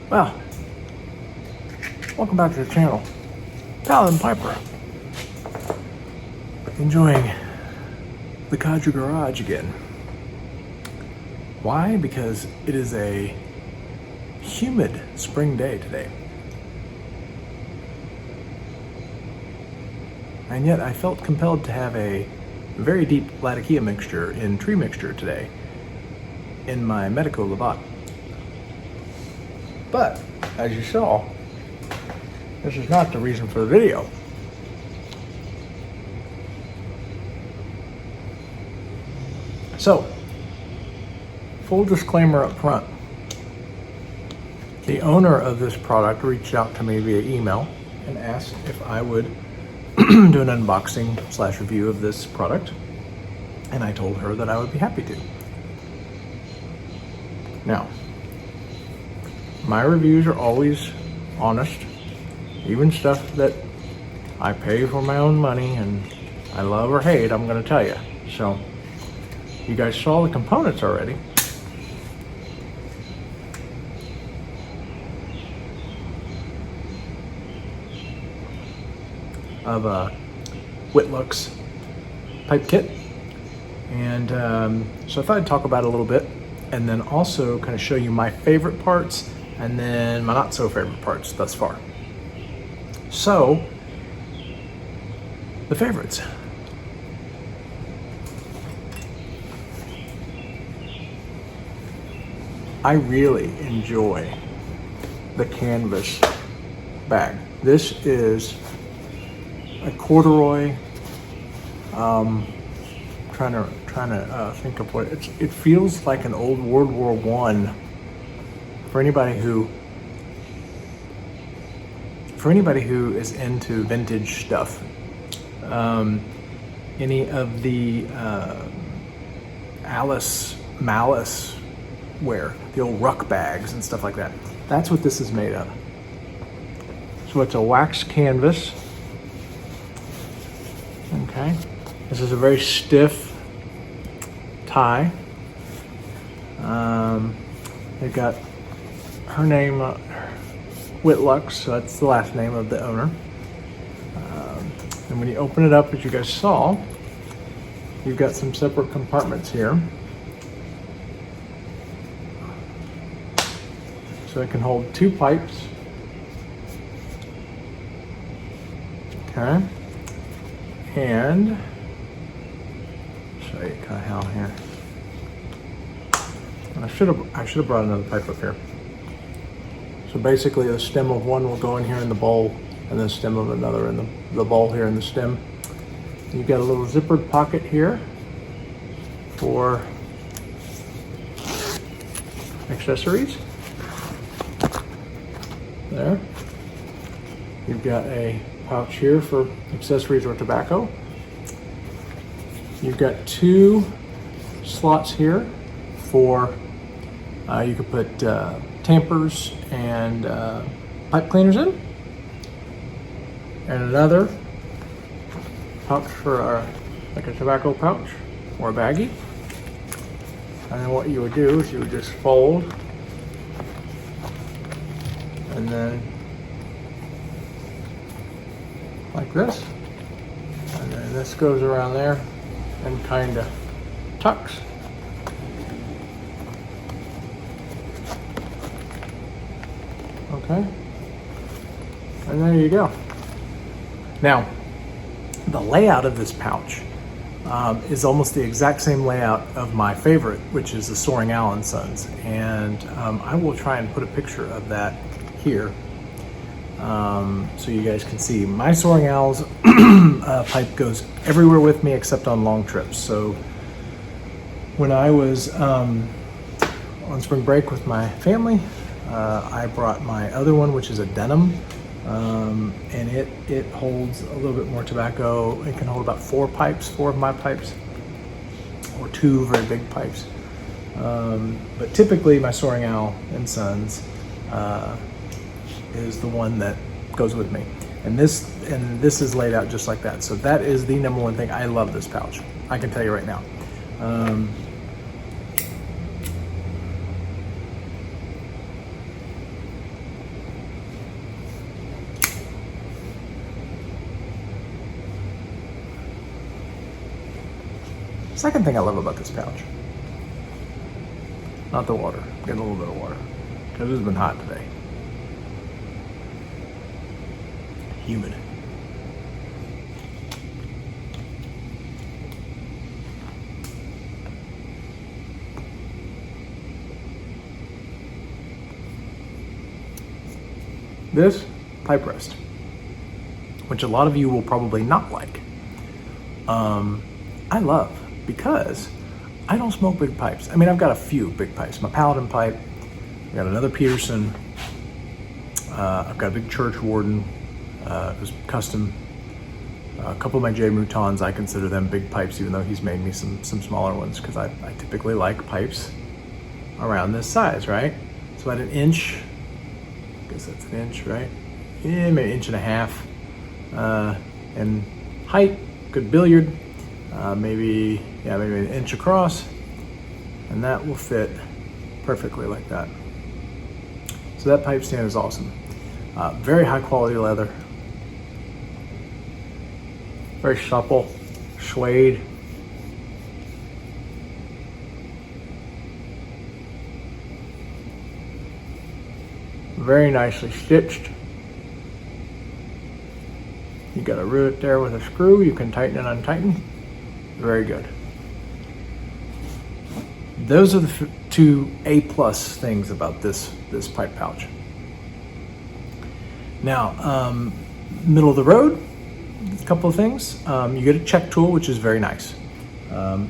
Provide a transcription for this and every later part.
Well, welcome back to the channel. Paladin Piper. Enjoying the Kaiju Garage again. Why? Because it is a humid spring day today. And yet I felt compelled to have a very deep Latakia mixture in tree mixture today in my Medico Lavat. But, as you saw, this is not the reason for the video. So, full disclaimer up front. The owner of this product reached out to me via email and asked if I would do an unboxing / review of this product. And I told her that I would be happy to. Now, my reviews are always honest, even stuff that I pay for my own money and I love or hate, I'm gonna tell you. So, you guys saw the components already. Of a Whitlucks pipe kit. And so I thought I'd talk about it a little bit and then also kind of show you my favorite parts and then my not so favorite parts thus far. So, the favorites. I really enjoy the canvas bag. This is a corduroy, trying to think of what it feels like an old World War I. For anybody who is into vintage stuff, any of the Malice wear, the old ruck bags and stuff like that. That's what this is made of. So it's a wax canvas. Okay, this is a very stiff tie. They've got her name, Whitlucks, so that's the last name of the owner. And when you open it up, as you guys saw, you've got some separate compartments here. So it can hold 2 pipes. Okay. And show you kind of how here. And I should have brought another pipe up here. So basically, the stem of one will go in here in the bowl, and the stem of another in the bowl here in the stem. You've got a little zippered pocket here for accessories. There. You've got a pouch here for accessories or tobacco. You've got 2 slots here for you could put tampers and pipe cleaners in, and another pouch for like a tobacco pouch or a baggie. And then what you would do is you would just fold and then like this, and then this goes around there and kind of tucks. Okay, and there you go. Now, the layout of this pouch is almost the exact same layout of my favorite, which is the Soaring Owl & Sons, and I will try and put a picture of that here. So you guys can see my Soaring Owl's pipe goes everywhere with me except on long trips. So when I was on spring break with my family, I brought my other one, which is a denim, and it holds a little bit more tobacco. It can hold about 4 of my pipes, or 2 very big pipes. But typically my Soaring Owl & Sons is the one that goes with me. And this is laid out just like that. So that is the number one thing. I love this pouch. I can tell you right now. Second thing I love about this pouch, not the water, I'm getting a little bit of water, because it's been hot today. Humid. This pipe rest, which a lot of you will probably not like, I love because I don't smoke big pipes. I mean, I've got a few big pipes. My Paladin pipe, I've got another Peterson, I've got a big Church Warden, it was custom. A couple of my J Moutons, I consider them big pipes, even though he's made me some smaller ones, because I typically like pipes around this size, right? So at an inch, I guess that's an inch, right? Yeah, maybe an inch and a half. And height, good billiard, maybe an inch across, and that will fit perfectly like that. So that pipe stand is awesome. Very high quality leather, very supple, suede. Very nicely stitched. You got a rivet there with a screw. You can tighten and untighten. Very good. Those are the two A+ things about this pipe pouch. Now, middle of the road, a couple of things. You get a check tool, which is very nice.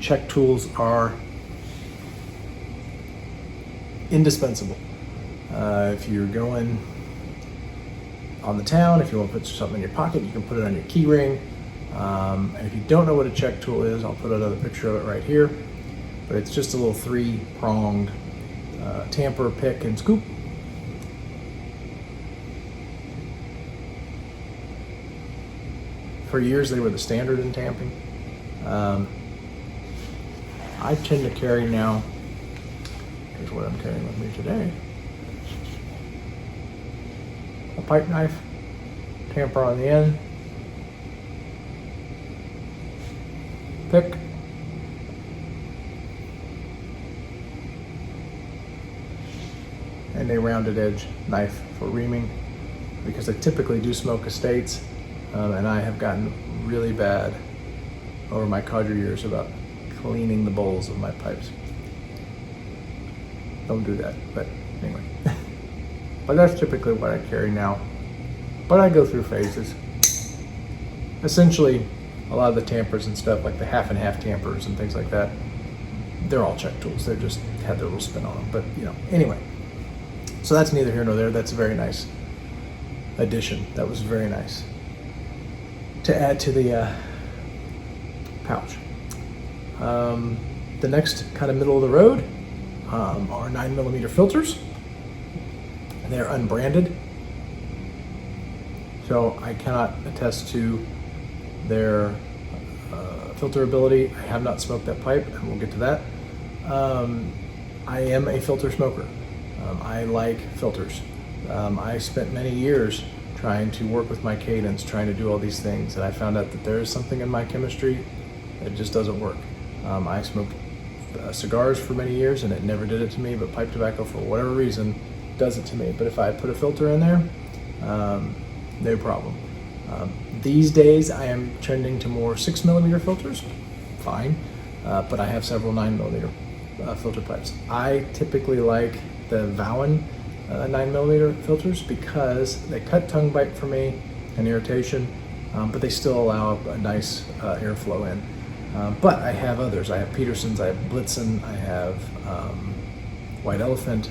Check tools are indispensable. If you're going on the town, if you want to put something in your pocket, you can put it on your key ring. And if you don't know what a check tool is, I'll put another picture of it right here. But it's just a little 3-pronged tamper, pick, and scoop. For years, they were the standard in tamping. I tend to carry now, here's what I'm carrying with me today. A pipe knife, tamper on the end, pick, and a rounded edge knife for reaming, because I typically do smoke estates, and I have gotten really bad over my codger years about cleaning the bowls of my pipes. Don't do that, but anyway. But that's typically what I carry now. But I go through phases. Essentially, a lot of the tampers and stuff, like the half and half tampers and things like that, they're all check tools. They just have their little spin on them. But anyway. So that's neither here nor there. That's a very nice addition. That was very nice to add to the pouch. The next kind of middle of the road are 9mm filters. They're unbranded, so I cannot attest to their filter ability. I have not smoked that pipe, and we'll get to that. I am a filter smoker. I like filters. I spent many years trying to work with my cadence, trying to do all these things, and I found out that there is something in my chemistry that just doesn't work. I smoked cigars for many years, and it never did it to me, but pipe tobacco, for whatever reason, does it to me. But if I put a filter in there, no problem. These days I am trending to more 6mm filters, fine, but I have several 9mm filter pipes. I typically like the Vowen 9mm filters because they cut tongue bite for me and irritation, but they still allow a nice airflow in. But I have others. I have Petersons, I have Blitzen, I have White Elephant.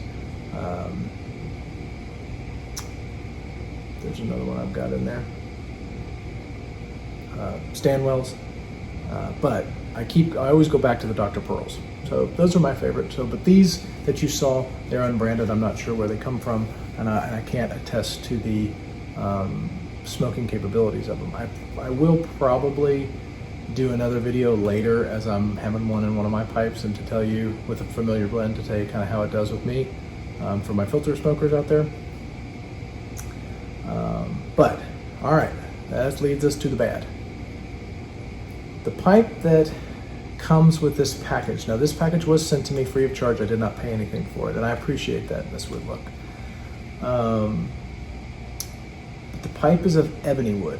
There's another one I've got in there. Stanwells. But I always go back to the Dr. Pearls. So those are my favorite. But these that you saw, they're unbranded. I'm not sure where they come from, and I can't attest to the smoking capabilities of them. I will probably do another video later as I'm having one in one of my pipes, and to tell you with a familiar blend, to tell you kind of how it does with me for my filter smokers out there. But all right, that leads us to the bad. The pipe that comes with this package. Now, this package was sent to me free of charge. I did not pay anything for it, and I appreciate that, Miss Whitluck. But the pipe is of ebony wood,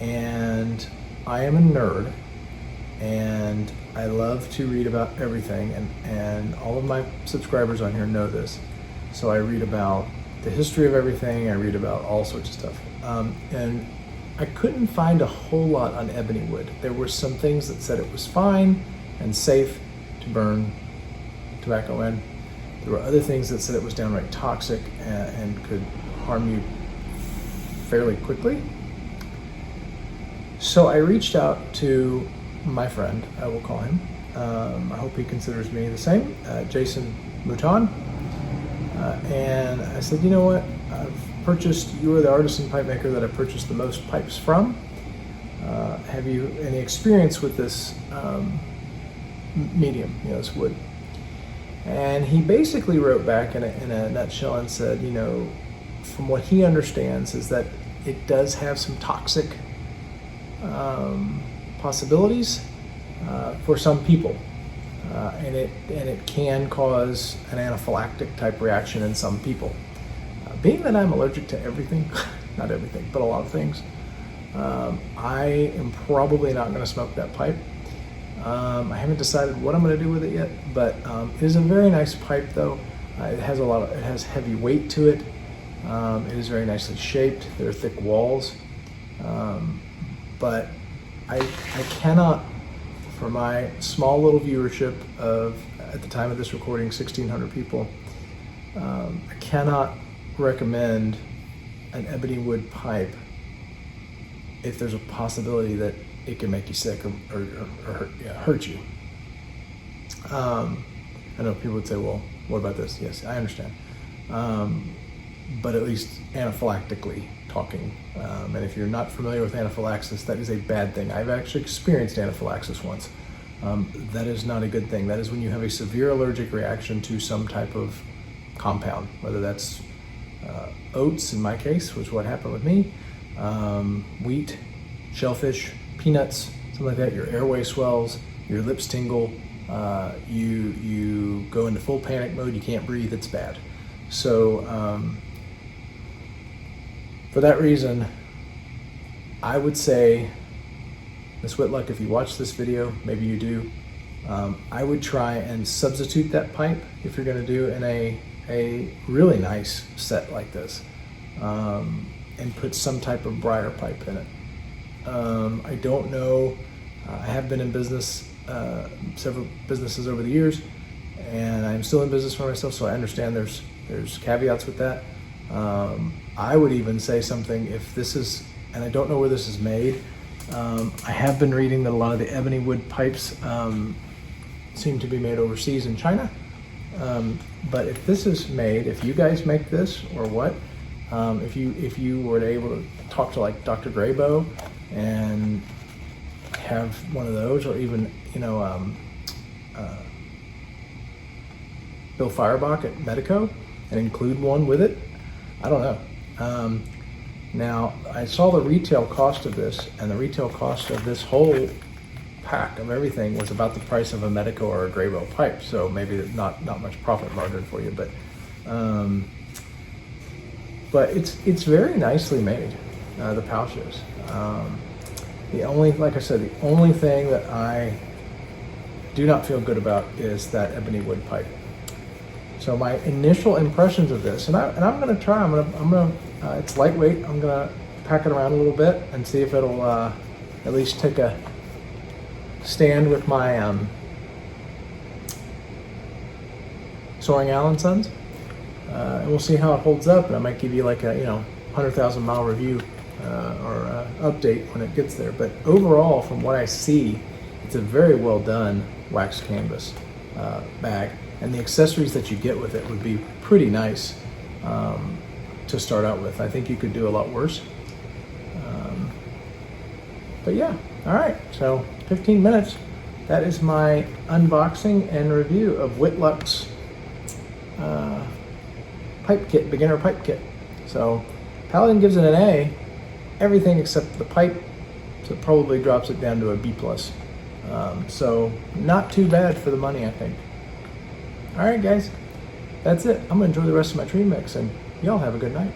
and I am a nerd, and I love to read about everything, and all of my subscribers on here know this. So I read about the history of everything. I read about all sorts of stuff, and I couldn't find a whole lot on ebony wood. There were some things that said it was fine and safe to burn tobacco in. There were other things that said it was downright toxic and could harm you fairly quickly. So I reached out to my friend, I will call him. I hope he considers me the same, Jason Mouton. And I said, you know what? You are the artisan pipe maker that I purchased the most pipes from. Have you any experience with this medium, this wood? And he basically wrote back in a nutshell and said, from what he understands is that it does have some toxic possibilities for some people, and it can cause an anaphylactic type reaction in some people. Being that I'm allergic to everything, not everything, but a lot of things, I am probably not going to smoke that pipe. I haven't decided what I'm going to do with it yet, but it is a very nice pipe, though. It has heavy weight to it. It is very nicely shaped. There are thick walls, but I cannot, for my small little viewership of, at the time of this recording, 1,600 people, I cannot recommend an ebony wood pipe if there's a possibility that it can make you sick or hurt you. I know people would say, well, what about this? Yes, I understand. But at least anaphylactically talking. And if you're not familiar with anaphylaxis, that is a bad thing. I've actually experienced anaphylaxis once. That is not a good thing. That is when you have a severe allergic reaction to some type of compound, whether that's oats in my case, which is what happened with me, wheat, shellfish, peanuts, something like that. Your airway swells, your lips tingle, you go into full panic mode, you can't breathe, it's bad. So for that reason, I would say, Ms. Whitluck, if you watch this video, maybe you do, I would try and substitute that pipe if you're going to do in a really nice set like this, and put some type of briar pipe in it. I don't know, I have been in business, several businesses over the years, and I'm still in business for myself, so I understand there's caveats with that. I would even say something, if this is, and I don't know where this is made, I have been reading that a lot of the ebony wood pipes seem to be made overseas in China. But if this is made, if you guys make this or what, if you were able to talk to like Dr. Graybo and have one of those, or even Bill Feuerbach at Medico and include one with it, I don't know. Now I saw the retail cost of this, and the retail cost of this whole pack of everything was about the price of a Medico or a Graybo pipe, so maybe not much profit margin for you, but it's very nicely made, the pouches. Like I said, the only thing that I do not feel good about is that ebony wood pipe. So my initial impressions of this, and I'm gonna try. I'm gonna. It's lightweight. I'm gonna pack it around a little bit and see if it'll at least take a stand with my Soaring Allen Sons, and we'll see how it holds up. And I might give you like a 100,000 mile review or update when it gets there. But overall, from what I see, it's a very well done wax canvas bag, and the accessories that you get with it would be pretty nice to start out with. I think you could do a lot worse. But yeah, all right, so 15 minutes. That is my unboxing and review of Whitlucks pipe kit, beginner pipe kit. So Paladin gives it an A, everything except the pipe, so it probably drops it down to a B+. So not too bad for the money, I think. All right, guys, that's it. I'm gonna enjoy the rest of my tree mix, and y'all have a good night.